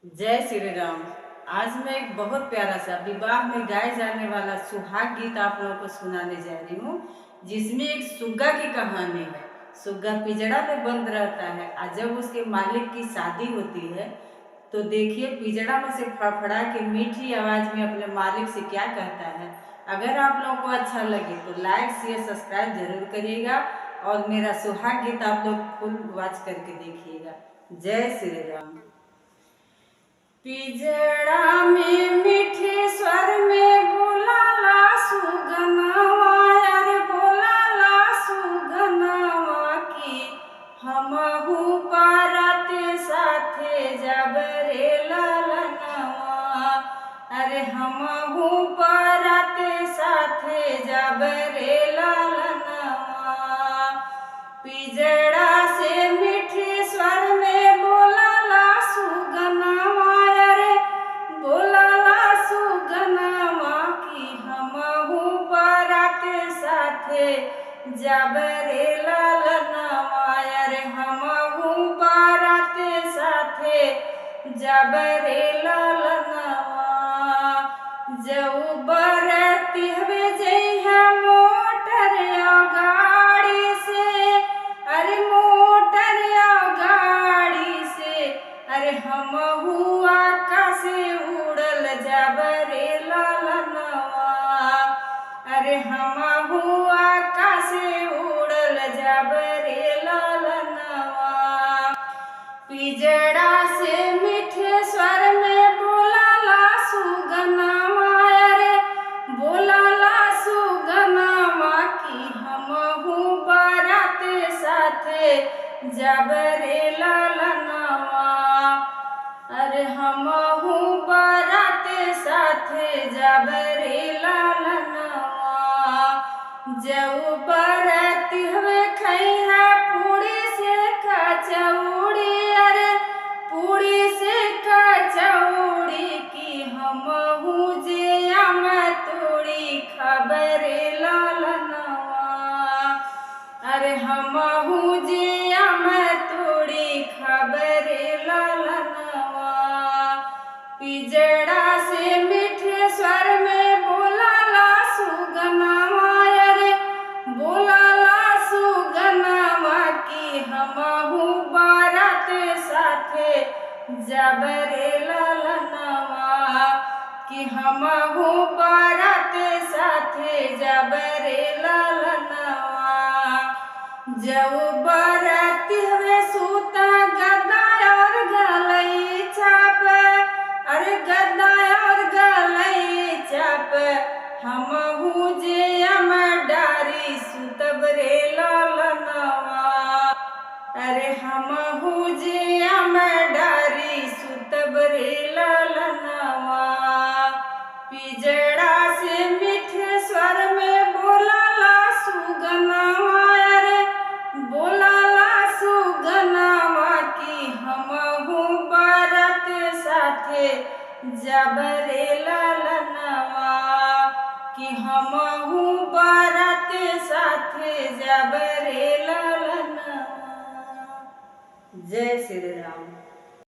जय श्री राम। आज मैं एक बहुत प्यारा सा विवाह में गाए जाने वाला सुहाग गीत आप लोगों को सुनाने जा रही हूँ, जिसमें एक सुग्गा की कहानी है। सुग्गा पिंजड़ा में बंद रहता है और जब उसके मालिक की शादी होती है तो देखिए पिंजड़ा में से फड़फड़ा के मीठी आवाज में अपने मालिक से क्या कहता है। अगर आप लोगों को अच्छा लगे तो लाइक शेयर सब्सक्राइब जरूर करिएगा और मेरा सुहाग गीत आप लोग फुल वॉच करके देखिएगा। जय श्री राम। पिंजड़ा में मीठे स्वर में बोलाला सुगनवा, अरे बोलाला सुगनवा की हमहू पारते साथे जब रे ललनवा, अरे हमहू पारते साथे जब रे ललनवा। पिंजड़ा से मीठे स्वर में बोलाला सुगनवा, जब रे ललनवा, अरे हमहू बाराते साथे जब रे ललनवा। जऊ बरती हवे जइहा मोटर गाड़ी से, अरे मोटर गाड़ी से, अरे हमहू आकाश उड़ल जब रे ललनवा, अरे हमहू आकाश उड़ल जब रे ललनवा। पिंजड़ा से मीठे स्वर में बोलाला सुगनवा, अरे बोलाला सुगनवा की हमहू बाराते साथे जब रे ललनवा, अरे हमहू बाराते साथे जब रे ललनवा। जऊ बरती हवे खैहा पूड़ी से कचौड़ी, अरे पूड़ी से कचौड़ी की हमहू जे आम तोड़ी खबरे ललनवा, अरे हमहू जे आम तोड़ी खबरे ललनवा। पिंजड़ा से मीठे स्वर में बोलाला सुगनवा, बोलाला सुगनवा की हमहू बाराते साथे जब रे ललनवा, कि हमहू बाराते साथे जब रे ललनवा। जऊ बरती हवे सूता गदा और गलई चाप, अरे गदा और गलई चाप हमहू जे डारी सुतब रे ललनवा, अरे हमहू जे डारी सुतब रे ललनवा। पिंजड़ा से मीठे स्वर में बोलाला सुगनवा, अरे बोलाला सुगनवा की हमहू बाराते साथे जब रे ललनवा, कि हमहू बाराते साथे जब रे ललनवा। जय श्री राम।